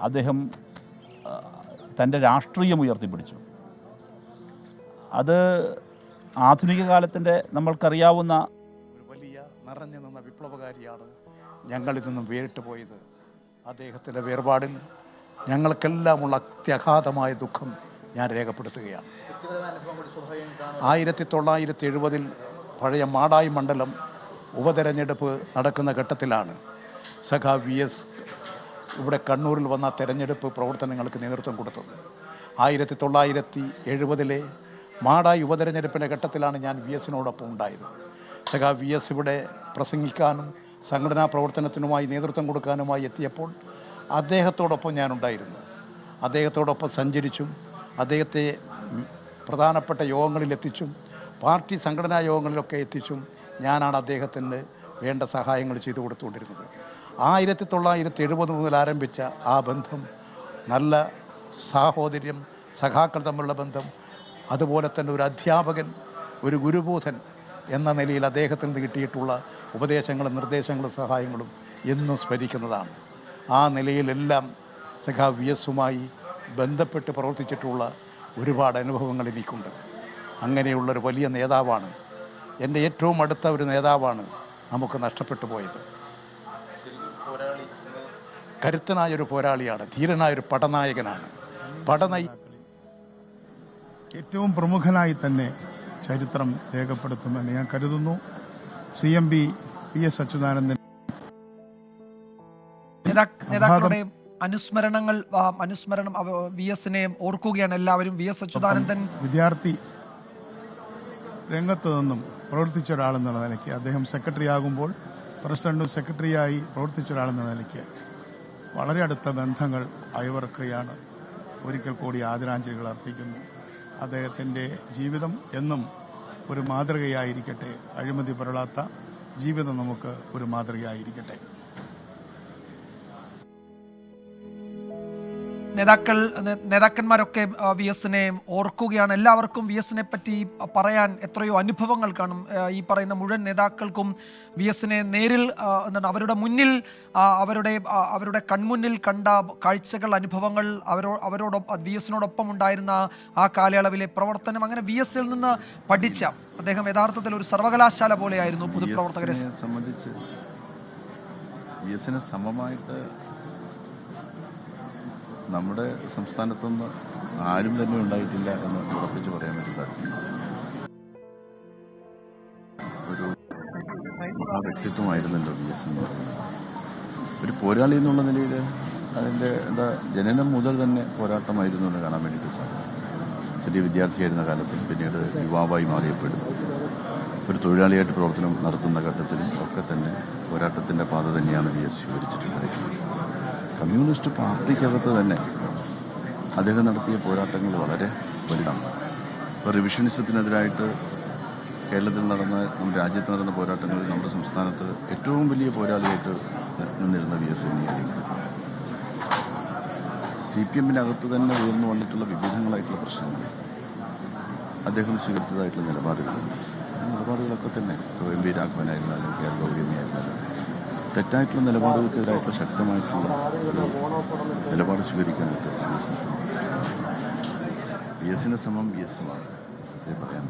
അദ്ദേഹം തൻ്റെ രാഷ്ട്രീയം ഉയർത്തിപ്പിടിച്ചു. അത് ആധുനിക കാലത്തിൻ്റെ നമ്മൾക്കറിയാവുന്ന ഒരു വലിയ നിറഞ്ഞു നിന്ന വിപ്ലവകാരിയാണ് ഞങ്ങളിൽ നിന്നും വേറിട്ട് പോയത്. അദ്ദേഹത്തിൻ്റെ വേർപാടിൽ ഞങ്ങൾക്കെല്ലാമുള്ള അത്യഗാധമായ ദുഃഖം ഞാൻ രേഖപ്പെടുത്തുകയാണ്. 1970 പഴയ മാടായി മണ്ഡലം ഉപതെരഞ്ഞെടുപ്പ് നടക്കുന്ന ഘട്ടത്തിലാണ് സഖാ VS ഇവിടെ കണ്ണൂരിൽ വന്ന തെരഞ്ഞെടുപ്പ് പ്രവർത്തനങ്ങൾക്ക് നേതൃത്വം കൊടുത്തത്. 1970 മാടായി ഉപതെരഞ്ഞെടുപ്പിൻ്റെ ഘട്ടത്തിലാണ് ഞാൻ VSനോടൊപ്പം ഉണ്ടായത്. സഖാ VS ഇവിടെ പ്രസംഗിക്കാനും സംഘടനാ പ്രവർത്തനത്തിനുമായി നേതൃത്വം കൊടുക്കാനുമായി എത്തിയപ്പോൾ അദ്ദേഹത്തോടൊപ്പം ഞാനുണ്ടായിരുന്നു. അദ്ദേഹത്തോടൊപ്പം സഞ്ചരിച്ചും അദ്ദേഹത്തെ പ്രധാനപ്പെട്ട യോഗങ്ങളിലെത്തിച്ചും പാർട്ടി സംഘടനാ യോഗങ്ങളിലൊക്കെ എത്തിച്ചും ഞാനാണ് അദ്ദേഹത്തിന് വേണ്ട സഹായങ്ങൾ ചെയ്തു കൊടുത്തുകൊണ്ടിരുന്നത്. 1970 മുതൽ ആരംഭിച്ച ആ ബന്ധം, നല്ല സാഹോദര്യം, സഖാക്കൾ തമ്മിലുള്ള ബന്ധം, അതുപോലെ തന്നെ ഒരു അധ്യാപകൻ, ഒരു ഗുരുബോധൻ എന്ന നിലയിൽ അദ്ദേഹത്തിൽ നിന്ന് കിട്ടിയിട്ടുള്ള ഉപദേശങ്ങളും നിർദ്ദേശങ്ങളും സഹായങ്ങളും എന്നും സ്മരിക്കുന്നതാണ്. ആ നിലയിലെല്ലാം സഖാ VSുമായി ബന്ധപ്പെട്ട് പ്രവർത്തിച്ചിട്ടുള്ള ഒരുപാട് അനുഭവങ്ങൾ എനിക്കുണ്ട്. അങ്ങനെയുള്ളൊരു വലിയ നേതാവാണ്, എൻ്റെ ഏറ്റവും അടുത്ത ഒരു നേതാവാണ് നമുക്ക് നഷ്ടപ്പെട്ടു പോയത്. കരുത്തനായൊരു പോരാളിയാണ്, ധീരനായൊരു പടനായകനാണ്. ഏറ്റവും പ്രമുഖനായി തന്നെ ചരിത്രം രേഖപ്പെടുത്തുമെന്ന് ഞാൻ കരുതുന്നു. CMB PS അച്യുതാനന്ദൻ നേതാക്കളുടെ അനുസ്മരണം VSനെ ഓർക്കുകയാണ് എല്ലാവരും. VS അച്യുതാനന്ദൻ വിദ്യാർത്ഥി രംഗത്ത് നിന്നും പ്രവർത്തിച്ച ഒരാളെന്നുള്ള നിലയ്ക്ക്, അദ്ദേഹം സെക്രട്ടറി ആകുമ്പോൾ പ്രസിഡന്റും സെക്രട്ടറിയായി പ്രവർത്തിച്ച ഒരാളെന്ന നിലയ്ക്ക് വളരെ അടുത്ത ബന്ധങ്ങൾ അയവിറക്കുകയാണ്. ഒരിക്കൽ കൂടി ആദരാഞ്ജലികൾ അർപ്പിക്കുന്നു. അദ്ദേഹത്തിൻ്റെ ജീവിതം എന്നും ഒരു മാതൃകയായിരിക്കട്ടെ. അഴിമതി പുരളാത്ത ജീവിതം നമുക്ക് ഒരു മാതൃകയായിരിക്കട്ടെ. നേതാക്കന്മാരൊക്കെ VSനെ ഓർക്കുകയാണ്. എല്ലാവർക്കും VSനെ പറ്റി പറയാൻ എത്രയോ അനുഭവങ്ങൾ കാണും. ഈ പറയുന്ന മുഴുവൻ നേതാക്കൾക്കും VSനെ നേരിൽ അവരുടെ മുന്നിൽ അവരുടെ കൺമുന്നിൽ കണ്ട കാഴ്ചകൾ, അനുഭവങ്ങൾ, VSനോടൊപ്പം ഉണ്ടായിരുന്ന ആ കാലയളവിലെ പ്രവർത്തനം, അങ്ങനെ VSൽ നിന്ന് പഠിച്ച അദ്ദേഹം യഥാർത്ഥത്തിൽ ഒരു സർവകലാശാല പോലെയായിരുന്നു പൊതുപ്രവർത്തകരെ സംബന്ധിച്ച്. VSന് സമമായിട്ട് നമ്മുടെ സംസ്ഥാനത്തുനിന്ന് ആരും തന്നെ ഉണ്ടായിട്ടില്ല എന്ന് ഉറപ്പിച്ച് പറയാൻ വേണ്ടി സാധിക്കും. ഒരു മഹാവ്യക്തിത്വമായിരുന്നല്ലോ VS എന്ന് പറയുന്നത്. ഒരു പോരാളി എന്നുള്ള നിലയിൽ അതിൻ്റെ ജനനം മുതൽ തന്നെ പോരാട്ടമായിരുന്നു എന്ന് കാണാൻ വേണ്ടിയിട്ട് സാധിക്കും. ചെറിയ വിദ്യാർത്ഥിയായിരുന്ന കാലത്തും പിന്നീട് യുവാവായി മാറിയപ്പോഴും ഒരു തൊഴിലാളിയായിട്ട് പ്രവർത്തനം നടത്തുന്ന ഘട്ടത്തിലും ഒക്കെ തന്നെ പോരാട്ടത്തിൻ്റെ പാത തന്നെയാണ് VS സ്വീകരിച്ചിട്ടുള്ളത്. കമ്മ്യൂണിസ്റ്റ് പാർട്ടിക്കകത്ത് തന്നെ അദ്ദേഹം നടത്തിയ പോരാട്ടങ്ങൾ വളരെ വലുതാണ്. ഇപ്പോൾ റിവിഷനിസത്തിനെതിരായിട്ട് കേരളത്തിൽ നടന്ന, നമ്മുടെ രാജ്യത്ത് നടന്ന പോരാട്ടങ്ങളിൽ നമ്മുടെ സംസ്ഥാനത്ത് ഏറ്റവും വലിയ പോരാളിയായിട്ട് നിന്നിരുന്ന VS തന്നെയായിരുന്നു. CPMനകത്ത് തന്നെ ഉയർന്നു വന്നിട്ടുള്ള വിവിധങ്ങളായിട്ടുള്ള പ്രശ്നങ്ങൾ, അദ്ദേഹം സ്വീകരിച്ചതായിട്ടുള്ള നിലപാടുകളൊക്കെ തന്നെ MV രാഘവനായിരുന്നാലും KR ഗൗരിയമ്മയായിരുന്നാലും തെറ്റായിട്ടുള്ള നിലപാടുകൾക്കെതിരായിട്ടുള്ള ശക്തമായിട്ടുള്ള നിലപാട് സ്വീകരിക്കാനായിട്ട് VSനെ സമം VSമാണ് പറയാൻ.